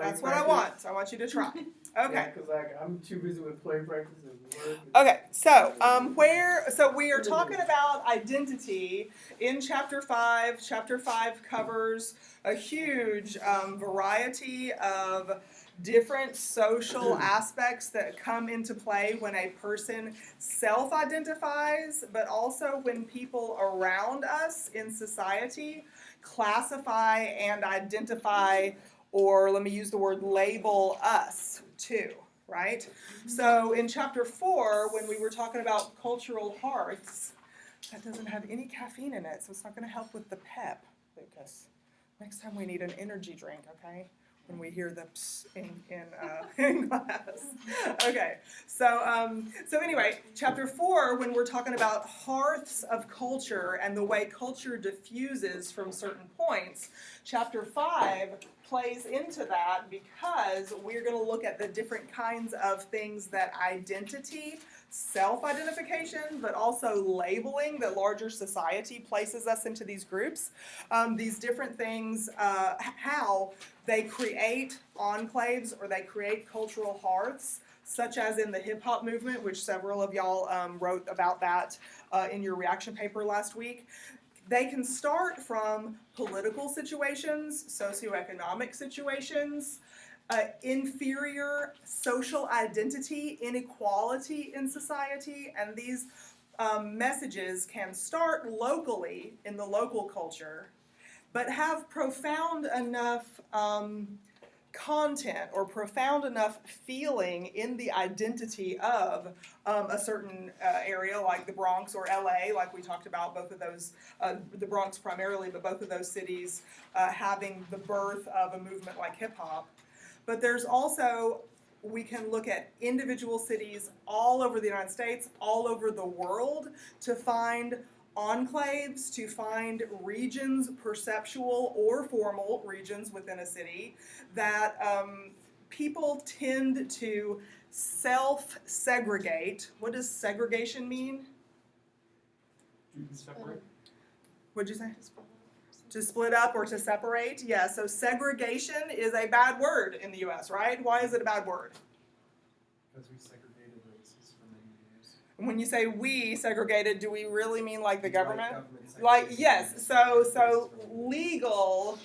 That's what I want. I want you to try. Okay. Yeah, because I'm too busy with play practice and work. Okay, so we are talking about identity in chapter 5. Chapter 5 covers a huge variety of different social aspects that come into play when a person self-identifies, but also when people around us in society classify and identify, or let me use the word label, us too. Right? So in chapter 4, when we were talking about cultural hearths, that doesn't have any caffeine in it, so it's not going to help with the pep, Lucas. Next time we need an energy drink, okay? When we hear the ps in class. Okay, so anyway, chapter 4, when we're talking about hearths of culture and the way culture diffuses from certain points, chapter 5 plays into that because we're going to look at the different kinds of things that identity, self-identification, but also labeling that larger society places us into these groups. These different things, how they create enclaves or they create cultural hearths, such as in the hip-hop movement, which several of y'all wrote about that in your reaction paper last week. They can start from political situations, socioeconomic situations, inferior social identity, inequality in society, and these messages can start locally in the local culture, but have profound enough content or profound enough feeling in the identity of a certain area like the Bronx or LA, like we talked about, both of those, the Bronx primarily, but both of those cities having the birth of a movement like hip hop. But there's also, we can look at individual cities all over the United States, all over the world, to find enclaves, to find regions, perceptual or formal regions within a city, that people tend to self-segregate. What does segregation mean? Separate. What'd you say? To split up or to separate? Yeah, so segregation is a bad word in the U.S., right? Why is it a bad word? Because we segregated races for many years. When you say we segregated, do we really mean like the government? Like Yes, so legal,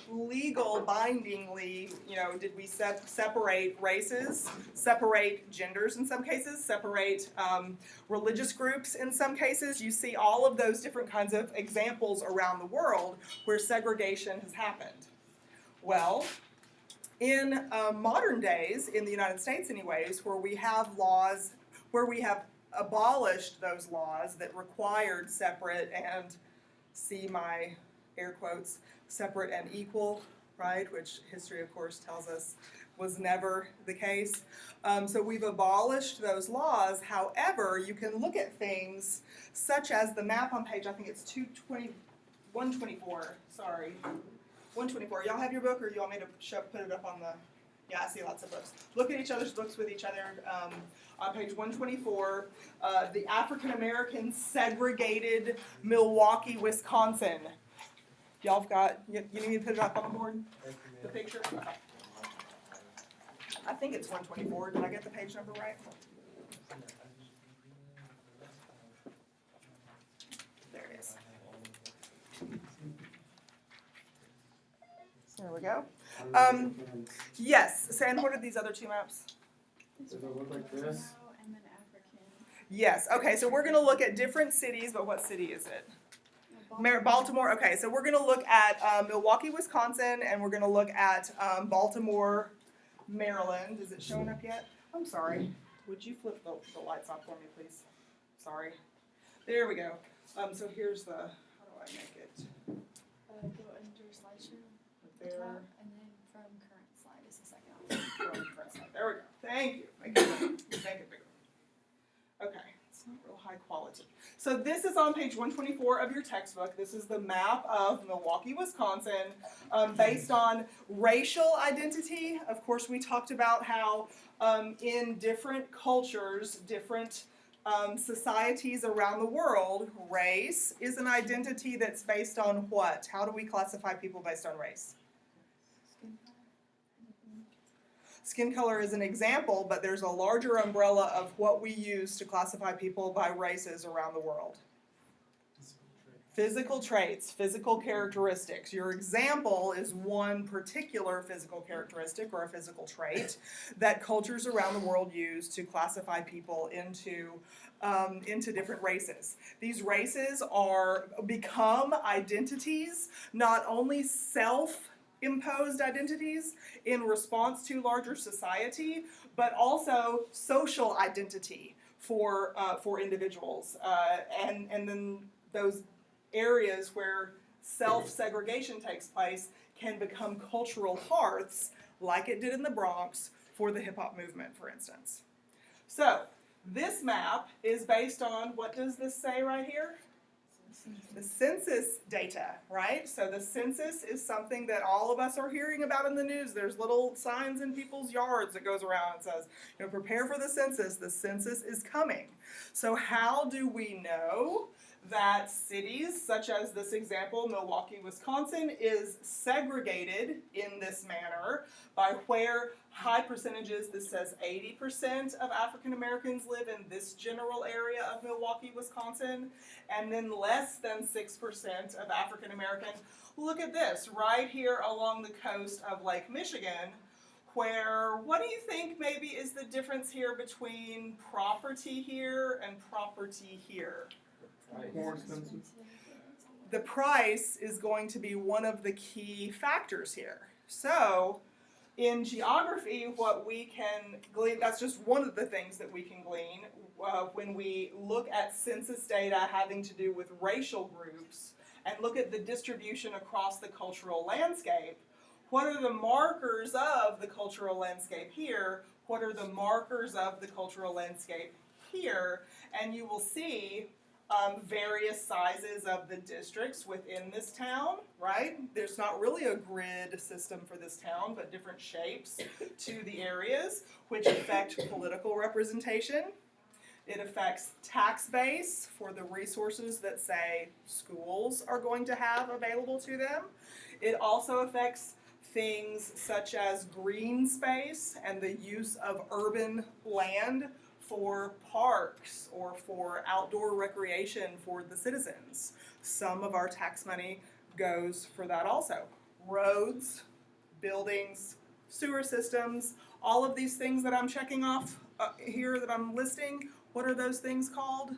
bindingly, did we separate races, separate genders in some cases, separate religious groups in some cases? You see all of those different kinds of examples around the world where segregation has happened. Well, in modern days, in the United States anyways, where we have laws, where we have abolished those laws that required separate and, see my air quotes, separate and equal, right, which history of course tells us was never the case. So we've abolished those laws. However, you can look at things such as the map on page, I think it's 124, sorry, 124. Y'all have your book, or you want me to put it up on the, yeah, I see lots of books. Look at each other's books with each other. On page 124, the African American segregated Milwaukee, Wisconsin. Y'all have got, you need me to put it up on the board? The picture? Okay. I think it's 124. Did I get the page number right? There it is. There we go. Yes, and what are these other two maps? Does it look like this? And then African. Yes, okay, so we're going to look at different cities, but what city is it? Baltimore. Okay, so we're going to look at Milwaukee, Wisconsin, and we're going to look at Baltimore, Maryland. Is it showing up yet? I'm sorry. Would you flip the lights on for me, please? Sorry. There we go. So here's the, how do I make it? Go under slideshow. There. And then from current slide is the second one. There we go. Thank you. Make it bigger. Okay, it's not real high quality. So this is on page 124 of your textbook. This is the map of Milwaukee, Wisconsin, based on racial identity. Of course, we talked about how in different cultures, different societies around the world, race is an identity that's based on what? How do we classify people based on race? Skin color is an example, but there's a larger umbrella of what we use to classify people by races around the world. Physical traits, physical characteristics. Your example is one particular physical characteristic or a physical trait that cultures around the world use to classify people into different races. These races become identities, not only self-imposed identities in response to larger society, but also social identity for individuals, and then those areas where self-segregation takes place can become cultural hearths, like it did in the Bronx for the hip-hop movement, for instance. So, this map is based on, what does this say right here? The census data, right? So the census is something that all of us are hearing about in the news. There's little signs in people's yards that goes around and says, prepare for the census is coming. So how do we know that cities, such as this example, Milwaukee, Wisconsin, is segregated in this manner by where high percentages, this says 80% of African Americans live in this general area of Milwaukee, Wisconsin, and then less than 6% of African Americans. Look at this, right here along the coast of Lake Michigan, where, what do you think maybe is the difference here between property here and property here? More expensive. The price is going to be one of the key factors here. So, in geography, what we can glean, that's just one of the things that we can glean when we look at census data having to do with racial groups and look at the distribution across the cultural landscape. What are the markers of the cultural landscape here? What are the markers of the cultural landscape here? And you will see various sizes of the districts within this town, right? There's not really a grid system for this town, but different shapes to the areas, which affect political representation. It affects tax base for the resources that, say, schools are going to have available to them. It also affects things such as green space and the use of urban land for parks or for outdoor recreation for the citizens. Some of our tax money goes for that also. Roads, buildings, sewer systems, all of these things that I'm checking off here that I'm listing, what are those things called?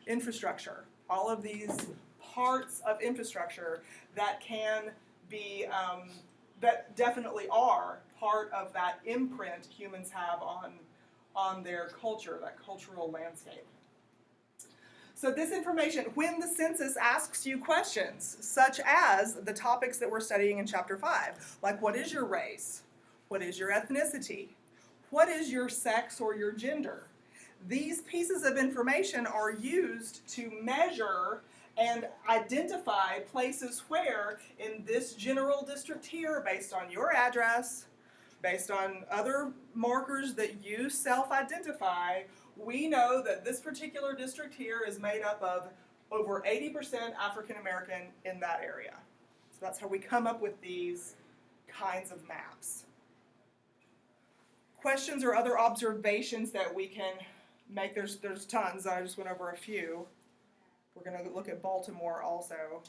Infrastructure. All of these parts of infrastructure that can be, that definitely are part of that imprint humans have on their culture, that cultural landscape. So this information, when the census asks you questions, such as the topics that we're studying in Chapter 5, like what is your race? What is your ethnicity? What is your sex or your gender? These pieces of information are used to measure and identify places where, in this general district here, based on your address, based on other markers that you self-identify, we know that this particular district here is made up of over 80% African American in that area. So that's how we come up with these kinds of maps. Questions or other observations that we can make, there's tons, I just went over a few. We're going to look at Baltimore also,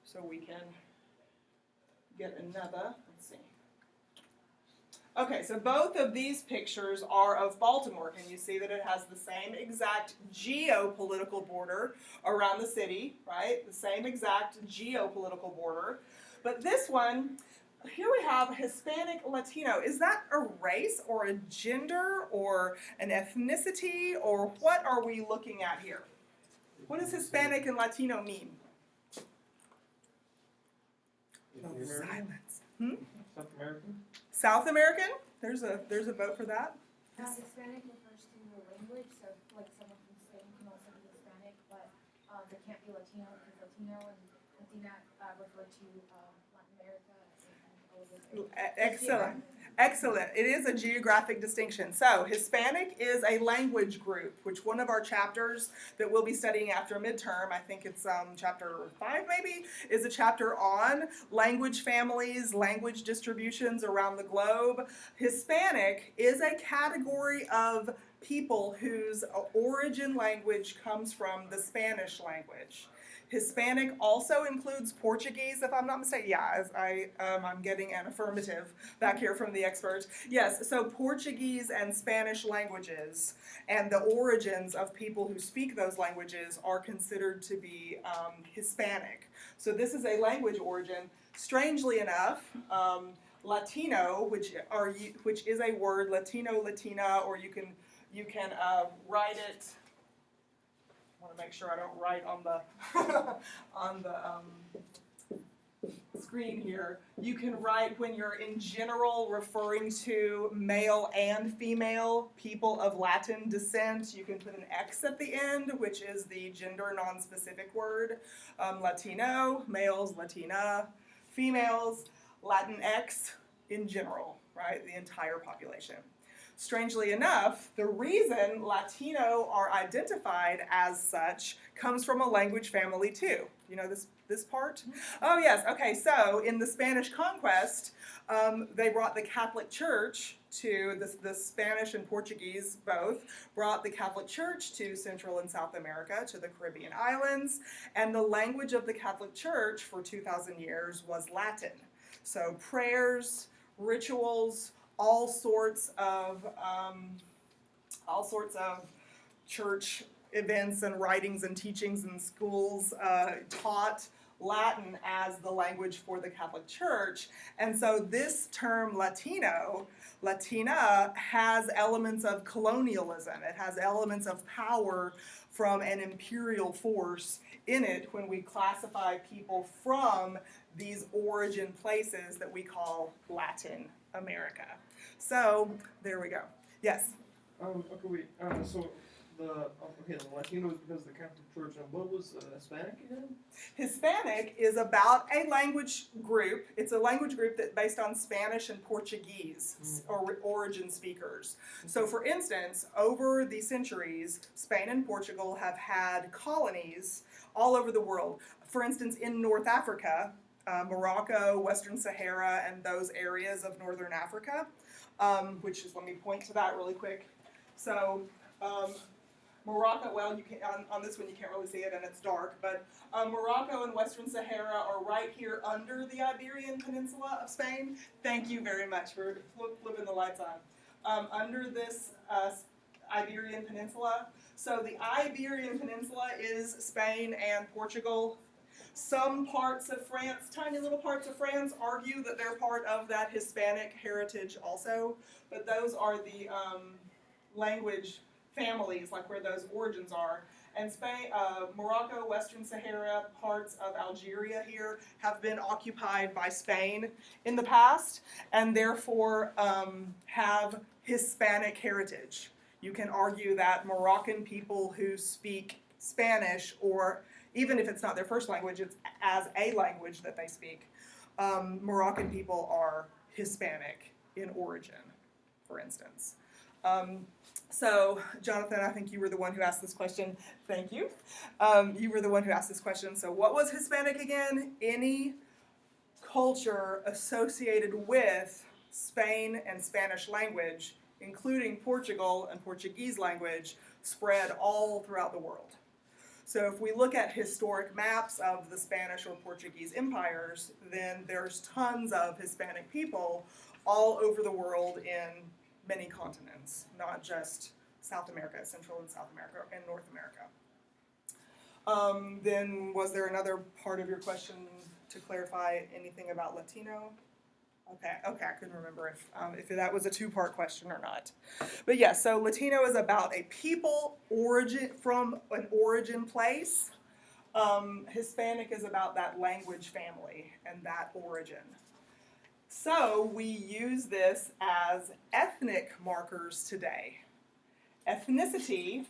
so we can get another, let's see. Okay, so both of these pictures are of Baltimore. Can you see that it has the same exact geopolitical border around the city, right? The same exact geopolitical border. But this one, here we have Hispanic Latino. Is that a race or a gender or an ethnicity, or what are we looking at here? What does Hispanic and Latino mean? Silence. South American? South American? There's a vote for that. Hispanic refers to the language, so like someone from Spain can also be Hispanic, but they can't be Latino because Latino and Latina refer to Latin America and all of those areas. Excellent. Excellent. It is a geographic distinction. So Hispanic is a language group, which one of our chapters that we'll be studying after midterm, I think it's chapter 5 maybe, is a chapter on language families, language distributions around the globe. Hispanic is a category of people whose origin language comes from the Spanish language. Hispanic also includes Portuguese, if I'm not mistaken. Yeah, as I'm getting an affirmative back here from the experts. Yes, so Portuguese and Spanish languages and the origins of people who speak those languages are considered to be Hispanic. So this is a language origin. Strangely enough, Latino, which is a word, Latino, Latina, or you can write it. I want to make sure I don't write on the on the screen here. You can write when you're in general referring to male and female people of Latin descent. You can put an X at the end, which is the gender non-specific word. Latino, males, Latina, females, Latinx in general, right? The entire population. Strangely enough, the reason Latino are identified as such comes from a language family too. You know this part? Oh yes, okay, so in the Spanish conquest, they brought the Catholic Church to, the Spanish and Portuguese both, brought the Catholic Church to Central and South America, to the Caribbean islands, and the language of the Catholic Church for 2,000 years was Latin. So prayers, rituals, all sorts of church events and writings and teachings and schools taught Latin as the language for the Catholic Church. And so this term Latino, Latina, has elements of colonialism. It has elements of power from an imperial force in it when we classify people from these origin places that we call Latin America. So there we go. Yes. Okay, wait. So the Latino is because of the Catholic Church, and what was Hispanic again? Hispanic is about a language group. It's a language group that's based on Spanish and Portuguese or origin speakers. So, for instance, over the centuries, Spain and Portugal have had colonies all over the world. For instance, in North Africa, Morocco, Western Sahara, and those areas of Northern Africa, which is, let me point to that really quick. So, Morocco, well, you can on this one you can't really see it and it's dark, but Morocco and Western Sahara are right here under the Iberian Peninsula of Spain. Thank you very much for flipping the lights on. Under this Iberian Peninsula. So the Iberian Peninsula is Spain and Portugal. Some parts of France, tiny little parts of France, argue that they're part of that Hispanic heritage also, but those are the language families, like where those origins are. And Spain, Morocco, Western Sahara, parts of Algeria here have been occupied by Spain in the past, and therefore have Hispanic heritage. You can argue that Moroccan people who speak Spanish, or even if it's not their first language, it's as a language that they speak, Moroccan people are Hispanic in origin, for instance. So, Jonathan, I think you were the one who asked this question. Thank you. You were the one who asked this question. So what was Hispanic again? Any culture associated with Spain and Spanish language, including Portugal and Portuguese language, spread all throughout the world. So if we look at historic maps of the Spanish or Portuguese empires, then there's tons of Hispanic people all over the world in many continents, not just South America, Central and South America, and North America. Then was there another part of your question to clarify anything about Latino? Okay, I couldn't remember if that was a two-part question or not. But yes, so Latino is about a people origin from an origin place. Hispanic is about that language family and that origin. So we use this as ethnic markers today. Ethnicity,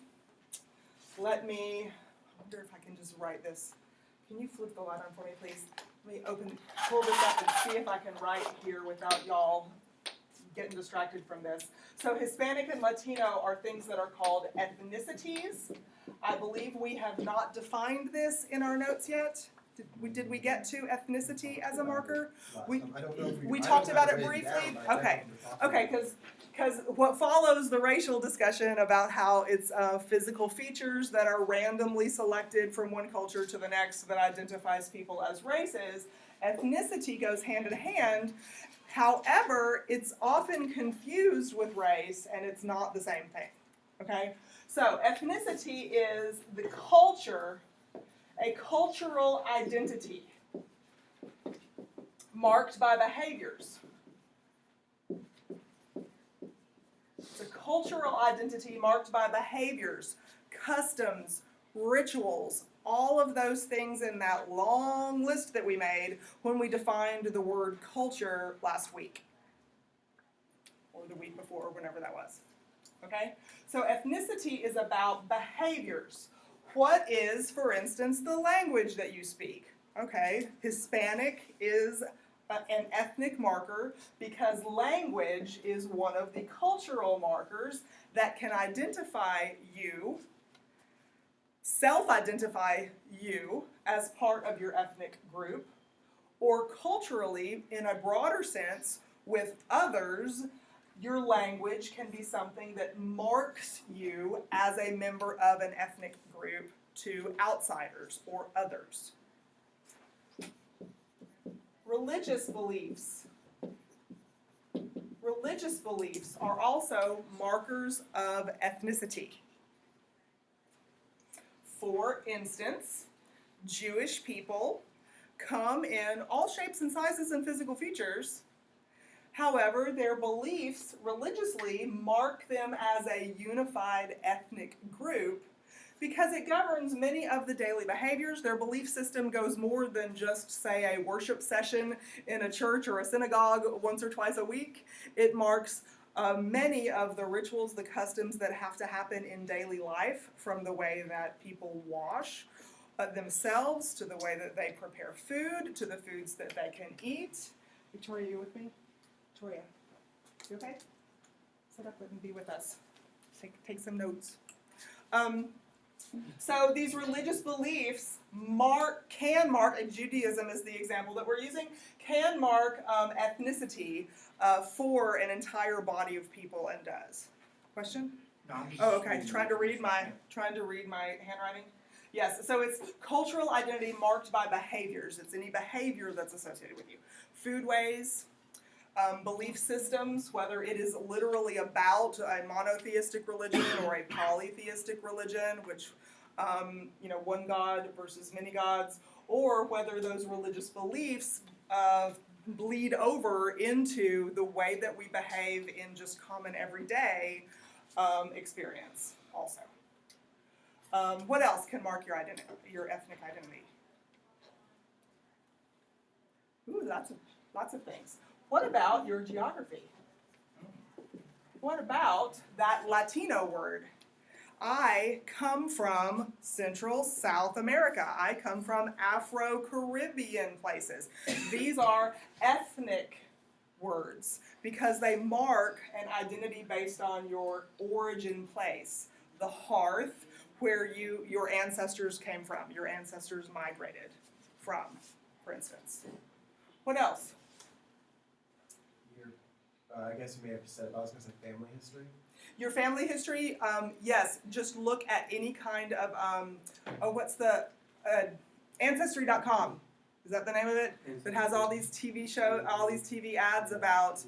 I wonder if I can just write this. Can you flip the light on for me, please? Let me pull this up and see if I can write here without y'all getting distracted from this. So Hispanic and Latino are things that are called ethnicities. I believe we have not defined this in our notes yet. Did we get to ethnicity as a marker? We- I don't know if we I don't talked have about it written briefly? down, but I Okay. remember talking Okay, about it. because what follows the racial discussion about how it's physical features that are randomly selected from one culture to the next that identifies people as races, ethnicity goes hand in hand. However, it's often confused with race, and it's not the same thing. Okay? So, ethnicity is the culture, a cultural identity marked by behaviors. It's a cultural identity marked by behaviors, customs, rituals, all of those things in that long list that we made when we defined the word culture last week. Or the week before, or whenever that was. Okay? So ethnicity is about behaviors. What is, for instance, the language that you speak? Okay, Hispanic is an ethnic marker because language is one of the cultural markers that can identify you, self-identify you as part of your ethnic group, or culturally, in a broader sense, with others, your language can be something that marks you as a member of an ethnic group to outsiders or others. Religious beliefs. Religious beliefs are also markers of ethnicity. For instance, Jewish people come in all shapes and sizes and physical features. However, their beliefs religiously mark them as a unified ethnic group because it governs many of the daily behaviors. Their belief system goes more than just, say, a worship session in a church or a synagogue once or twice a week. It marks many of the rituals, the customs that have to happen in daily life, from the way that people wash themselves, to the way that they prepare food, to the foods that they can eat. Victoria, you with me? Victoria, you okay? Sit up and be with us. Take some notes. So these religious beliefs can mark, and Judaism is the example that we're using, can mark ethnicity for an entire body of people, and does. Question? No, I'm just Oh, okay. reading Trying to read my handwriting. Yes. So it's cultural identity marked by behaviors. It's any behavior that's associated with you. Foodways. Belief systems, whether it is literally about a monotheistic religion or a polytheistic religion, which, one God versus many gods, or whether those religious beliefs bleed over into the way that we behave in just common everyday experience also. What else can mark your identity, your ethnic identity? Ooh, lots of things. What about your geography? What about that Latino word? I come from Central South America. I come from Afro-Caribbean places. These are ethnic words because they mark an identity based on your origin place, the hearth where your ancestors came from, your ancestors migrated from, for instance. What else? I guess you may have said, I was going to say family history. Your family history, yes, just look at any kind of, Ancestry.com. Is that the name of it? That has all these TV TV ads about,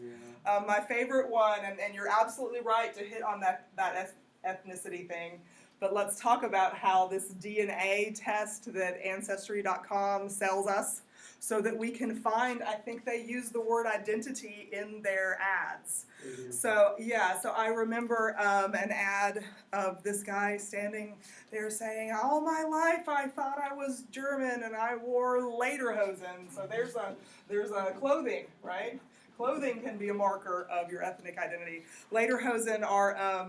my favorite one, and you're absolutely right to hit on that ethnicity thing, but let's talk about how this DNA test that Ancestry.com sells us, so that we can find, I think they use the word identity in their ads. So I remember an ad of this guy standing there saying, all my life I thought I was German and I wore lederhosen. So there's a clothing, right? Clothing can be a marker of your ethnic identity. Lederhosen are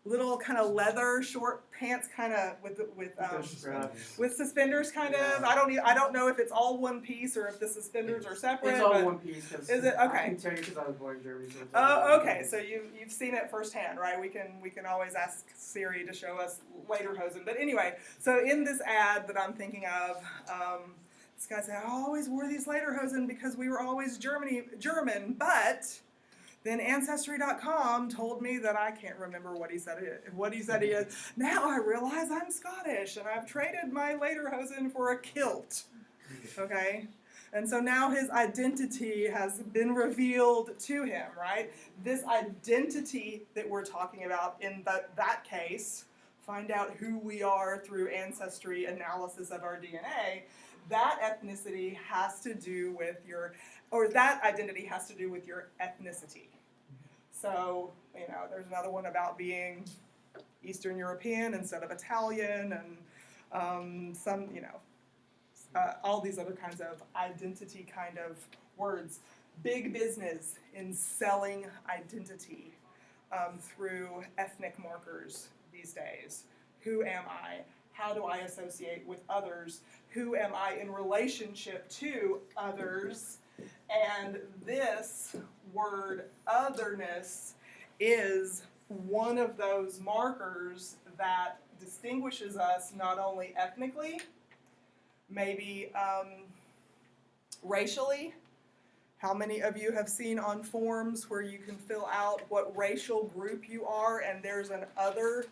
little kind of leather short pants, kind of with suspenders, kind of. I don't know if it's all one piece or if the suspenders are separate. It's all but one piece. Cause is it? I Okay. can tell you because I was born in Germany. So it's all Oh, one okay. piece. So you've seen it firsthand, right? We can always ask Siri to show us lederhosen. But anyway, so in this ad that I'm thinking of, this guy said, I always wore these lederhosen because we were always German, but then Ancestry.com told me that I can't remember what he said he is. Now I realize I'm Scottish and I've traded my lederhosen for a kilt. Okay? And so now his identity has been revealed to him, right? This identity that we're talking about in that case, find out who we are through ancestry analysis of our DNA, that ethnicity has to do with that identity has to do with your ethnicity. So, there's another one about being Eastern European instead of Italian, and all these other kinds of identity kind of words. Big business in selling identity through ethnic markers these days. Who am I? How do I associate with others? Who am I in relationship to others? And this word otherness is one of those markers that distinguishes us not only ethnically, maybe racially. How many of you have seen on forms where you can fill out what racial group you are and there's an other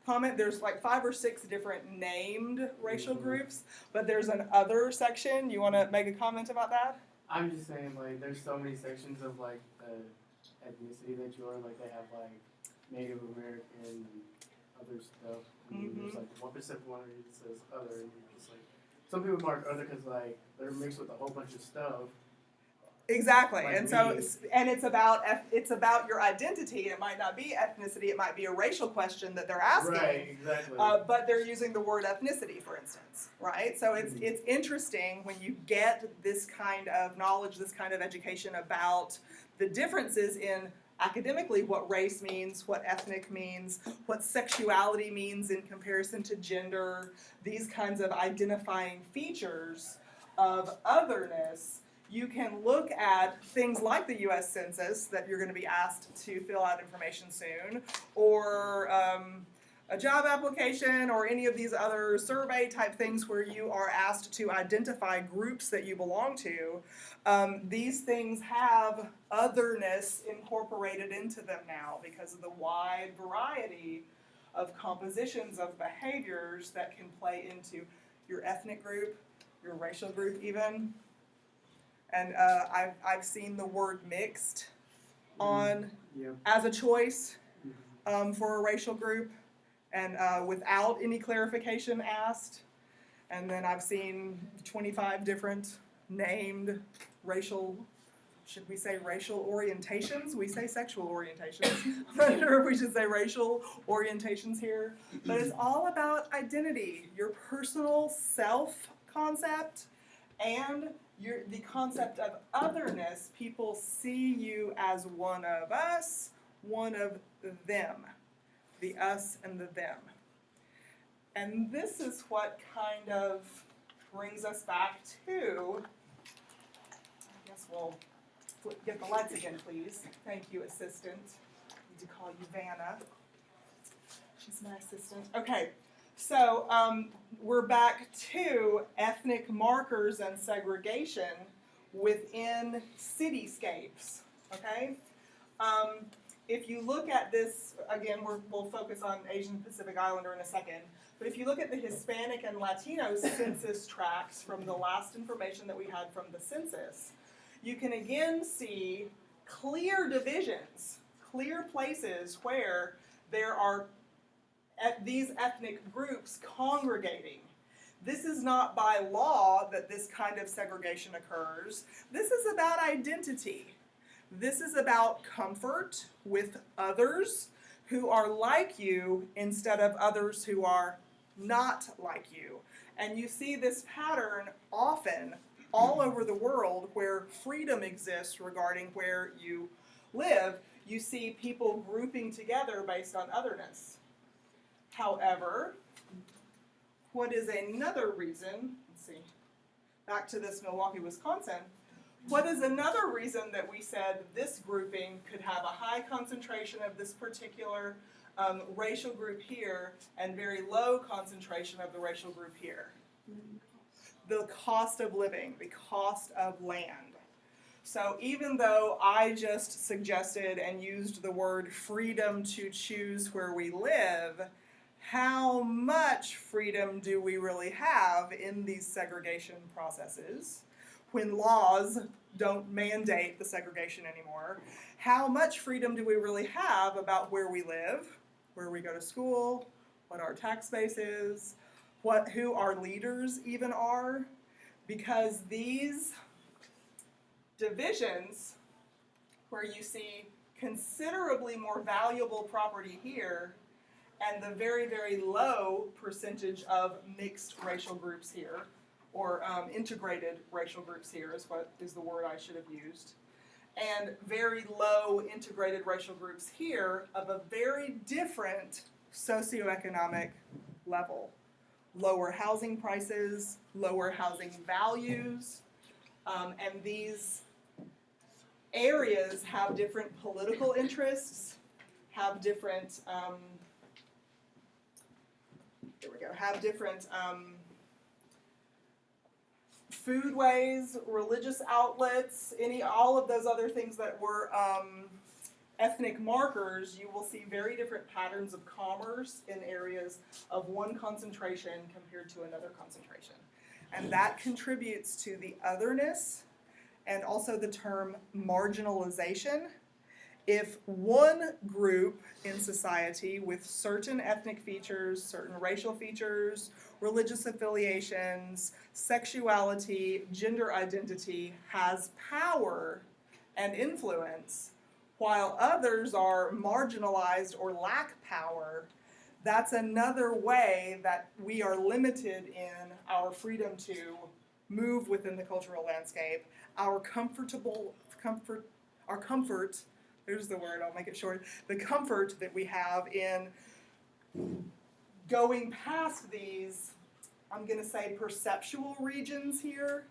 comment? There's like 5 or 6 different named racial groups, but there's an other section. You want to make a comment about that? I'm just saying, like, there's so many sections of, like, the ethnicity that you are. Like, they have, like, Native American and other stuff. And there's, like, one specific one that says other. And you're just, like, some people mark other because, like, they're mixed with a whole bunch of stuff. Exactly, Like and so me. it's about your identity. It might not be ethnicity. It might be a racial question that they're asking. Right, exactly. But they're using the word ethnicity, for instance, right? So it's interesting when you get this kind of knowledge, this kind of education about the differences in academically what race means, what ethnic means, what sexuality means in comparison to gender, these kinds of identifying features of otherness. You can look at things like the U.S. Census that you're going to be asked to fill out information soon, or a job application, or any of these other survey type things where you are asked to identify groups that you belong to. These things have otherness incorporated into them now because of the wide variety of compositions of behaviors that can play into your ethnic group, your racial group even. And I've seen the word mixed on as a choice for a racial group, and without any clarification asked. And then I've seen 25 different named racial, should we say racial orientations? We say sexual orientations. I'm not sure if we should say racial orientations here. But it's all about identity, your personal self-concept, and the concept of otherness. People see you as one of us, one of them. The us and the them. And this is what kind of brings us back to, I guess we'll get the lights again, please. Thank you, assistant. I need to call you Vanna. She's my assistant. Okay. So we're back to ethnic markers and segregation within cityscapes, okay? If you look at this, again, we'll focus on Asian Pacific Islander in a second, but if you look at the Hispanic and Latino census tracts from the last information that we had from the census, you can again see clear divisions, clear places where there are these ethnic groups congregating. This is not by law that this kind of segregation occurs. This is about identity. This is about comfort with others who are like you instead of others who are not like you. And you see this pattern often all over the world where freedom exists regarding where you live. you see people grouping together based on otherness. However, what is another reason, let's see, back to this Milwaukee, Wisconsin, what is another reason that we said this grouping could have a high concentration of this particular racial group here and very low concentration of the racial group here? The cost of living, the cost of land. So even though I just suggested and used the word freedom to choose where we live, how much freedom do we really have in these segregation processes when laws don't mandate the segregation anymore? How much freedom do we really have about where we live, where we go to school, what our tax base is, who our leaders even are? Because these divisions, where you see considerably more valuable property here and the very, very low percentage of mixed racial groups here, or integrated racial groups here is the word I should have used, and very low integrated racial groups here of a very different socioeconomic level. Lower housing prices, lower housing values, and these areas have different political interests, have different, foodways, religious outlets, all of those other things that were ethnic markers. You will see very different patterns of commerce in areas of one concentration compared to another concentration. And that contributes to the otherness and also the term marginalization. If one group in society with certain ethnic features, certain racial features, religious affiliations, sexuality, gender identity has power and influence, while others are marginalized or lack power, that's another way that we are limited in our freedom to move within the cultural landscape, our comfort, there's the word, I'll make it short, the comfort that we have in going past these, I'm going to say perceptual regions here,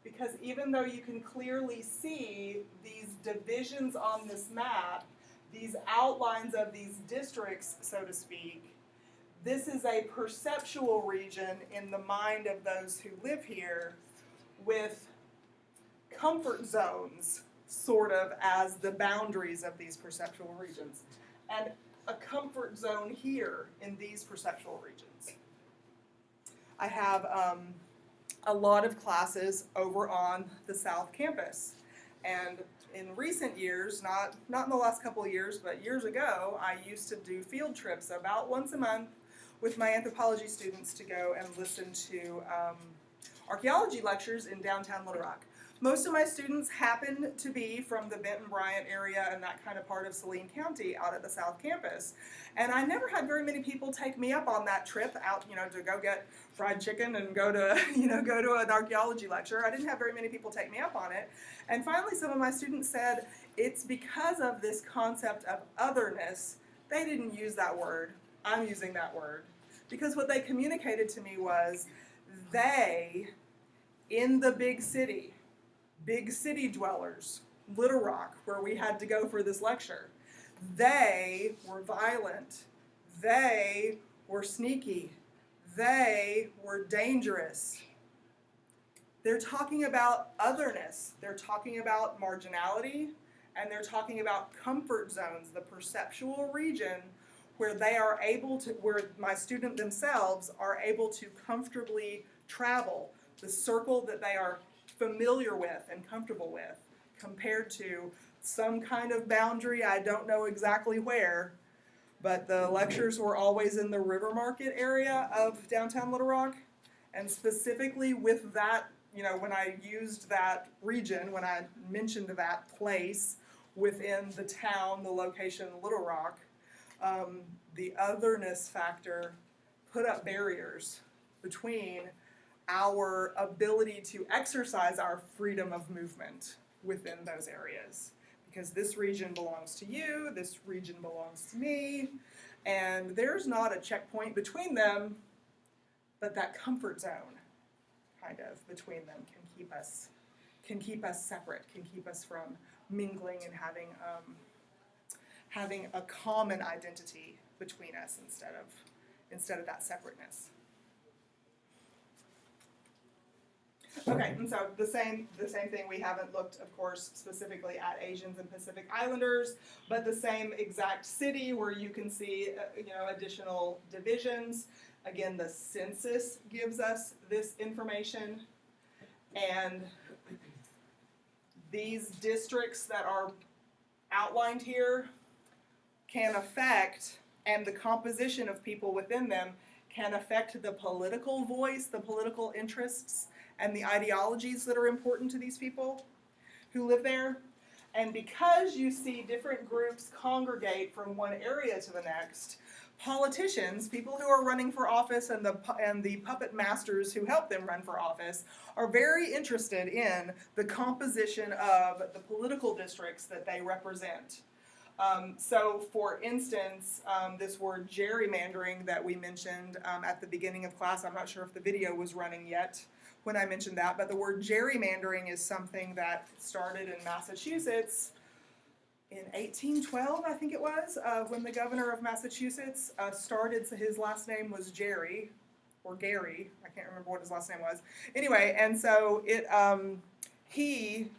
because even though you can clearly see these divisions on this map, these outlines of these districts, so to speak, this is a perceptual region in the mind of those who live here with comfort zones sort of as the boundaries of these perceptual regions, and a comfort zone here in these perceptual regions. I have a lot of classes over on the South Campus, and in recent years, not in the last couple of years, but years ago, I used to do field trips about once a month with my anthropology students to go and listen to archaeology lectures in downtown Little Rock. Most of my students happen to be from the Benton Bryant area and that kind of part of Saline County out at the South Campus. And I never had very many people take me up on that trip out, to go get fried chicken and go to an archaeology lecture. I didn't have very many people take me up on it. And finally, some of my students said it's because of this concept of otherness. They didn't use that word. I'm using that word. Because what they communicated to me was they, in the big city dwellers, Little Rock, where we had to go for this lecture, they were violent, they were sneaky, they were dangerous. They're talking about otherness, they're talking about marginality, and they're talking about comfort zones, the perceptual region where they are able to, where my student themselves are able to comfortably travel, the circle that they are familiar with and comfortable with, compared to some kind of boundary, I don't know exactly where, but the lectures were always in the River Market area of downtown Little Rock, and specifically with that, when I used that region, when I mentioned that place within the town, the location Little Rock, the otherness factor put up barriers between our ability to exercise our freedom of movement within those areas. because this region belongs to you, this region belongs to me, and there's not a checkpoint between them, but that comfort zone, kind of, between them can keep us separate, can keep us from mingling and having a common identity between us instead of that separateness. Okay, and so the same thing. We haven't looked, of course, specifically at Asians and Pacific Islanders, but the same exact city where you can see, additional divisions. Again, the census gives us this information, and these districts that are outlined here can affect, and the composition of people within them can affect the political voice, the political interests, and the ideologies that are important to these people who live there. And because you see different groups congregate from one area to the next, politicians, people who are running for office, and the puppet masters who help them run for office are very interested in the composition of the political districts that they represent. So, for instance, this word gerrymandering that we mentioned at the beginning of class, I'm not sure if the video was running yet when I mentioned that, but the word gerrymandering is something that started in Massachusetts in 1812, I think it was, when the governor of Massachusetts started. So his last name was Jerry, or Gary, I can't remember what his last name was. Anyway, and so he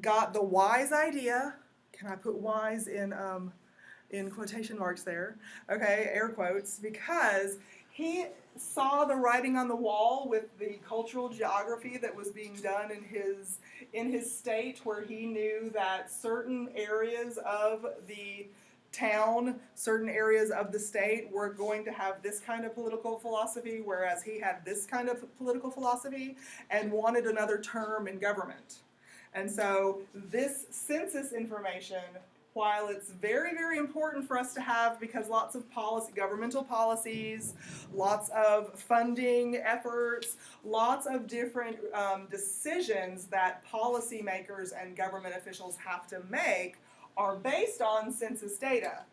got the wise idea. Can I put wise in quotation marks there? Okay, air quotes, because he saw the writing on the wall with the cultural geography that was being done in his state, where he knew that certain areas of the town, certain areas of the state were going to have this kind of political philosophy, whereas he had this kind of political philosophy and wanted another term in government. And so this census information, while it's very, very important for us to have, because lots of governmental policies, lots of funding efforts, lots of different decisions that policymakers and government officials have to make are based on census data.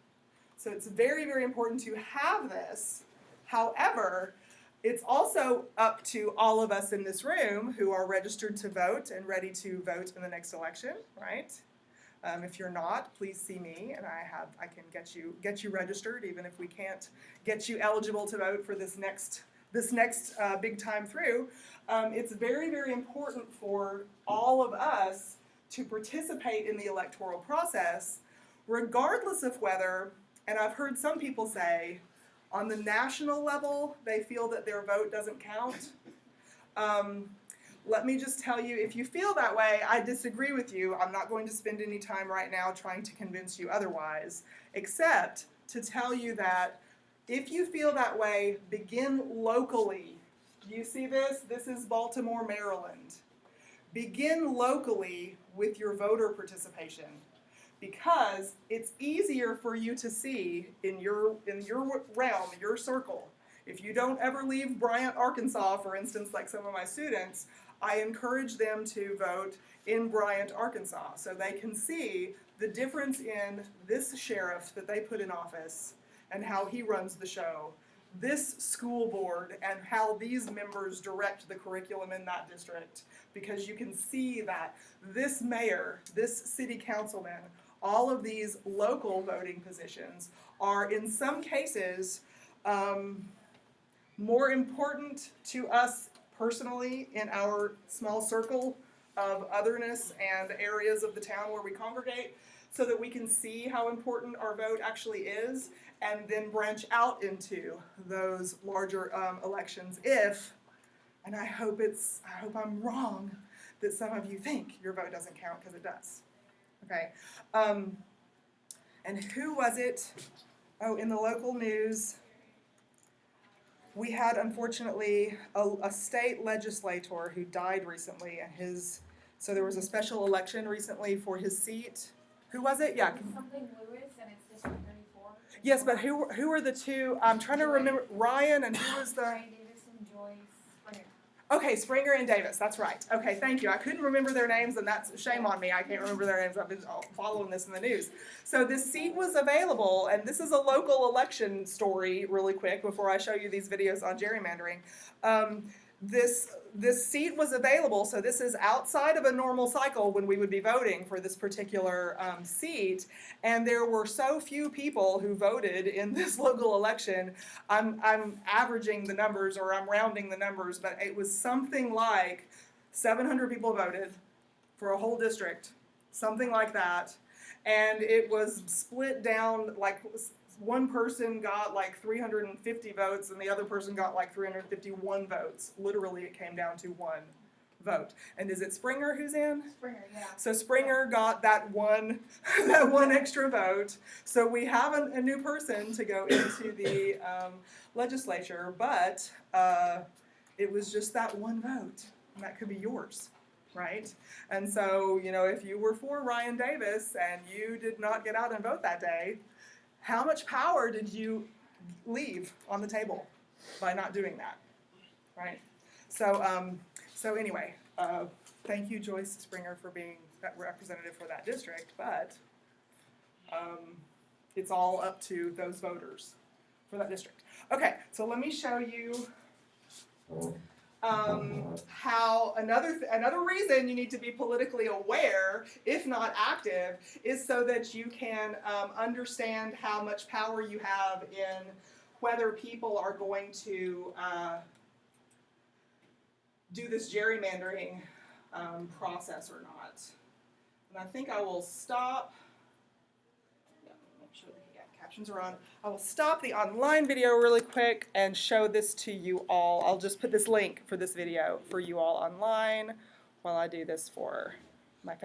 So it's very, very important to have this. However, it's also up to all of us in this room who are registered to vote and ready to vote in the next election, right? If you're not, please see me, and I can get you registered, even if we can't get you eligible to vote for this next big time through. It's very, very important for all of us to participate in the electoral process, regardless of whether, and I've heard some people say, on the national level, they feel that their vote doesn't count. Let me just tell you, if you feel that way, I disagree with you. I'm not going to spend any time right now trying to convince you otherwise, except to tell you that if you feel that way, begin locally. Do you see this? This is Baltimore, Maryland. Begin locally with your voter participation, because it's easier for you to see in your realm, your circle. If you don't ever leave Bryant, Arkansas, for instance, like some of my students, I encourage them to vote in Bryant, Arkansas, so they can see the difference in this sheriff that they put in office and how he runs the show, this school board and how these members direct the curriculum in that district, because you can see that this mayor, this city councilman, all of these local voting positions are in some cases more important to us personally in our small circle of otherness and areas of the town where we congregate, so that we can see how important our vote actually is, and then branch out into those larger elections if, and I hope I'm wrong, that some of you think your vote doesn't count, because it does. Okay, and who was it? Oh, in the local news, we had, unfortunately, a state legislator who died recently, and so there was a special election recently for his seat. Who was it? Yeah. Something Lewis, and it's District 34. Yes, but who are the two? I'm trying to remember. Ryan, and who was the? Ryan Davis and Joyce Springer. Okay, Springer and Davis, that's right. Okay, thank you. I couldn't remember their names, and that's shame on me. I can't remember their names. I've been following this in the news. So this seat was available, and this is a local election story really quick before I show you these videos on gerrymandering. This seat was available, so this is outside of a normal cycle when we would be voting for this particular seat, and there were so few people who voted in this local election. I'm averaging the numbers, or I'm rounding the numbers, but it was something like 700 people voted for a whole district, something like that, and it was split down like one person got like 350 votes and the other person got like 351 votes. Literally, it came down to one vote. And is it Springer who's in? Springer, yeah. So Springer got that one extra vote. So we have a new person to go into the legislature, but it was just that one vote, and that could be yours. Right? And so, you know, if you were for Ryan Davis and you did not get out and vote that day, how much power did you leave on the table by not doing that, right? So anyway, thank you, Joyce Springer, for being that representative for that district, but it's all up to those voters for that district. Okay, so let me show you how another reason you need to be politically aware, if not active, is so that you can understand how much power you have in whether people are going to do this gerrymandering process or not. And I think I will stop. Make sure the captions are on. I will stop the online video really quick and show this to you all. I'll just put this link for this video for you all online while I do this for my Facebook.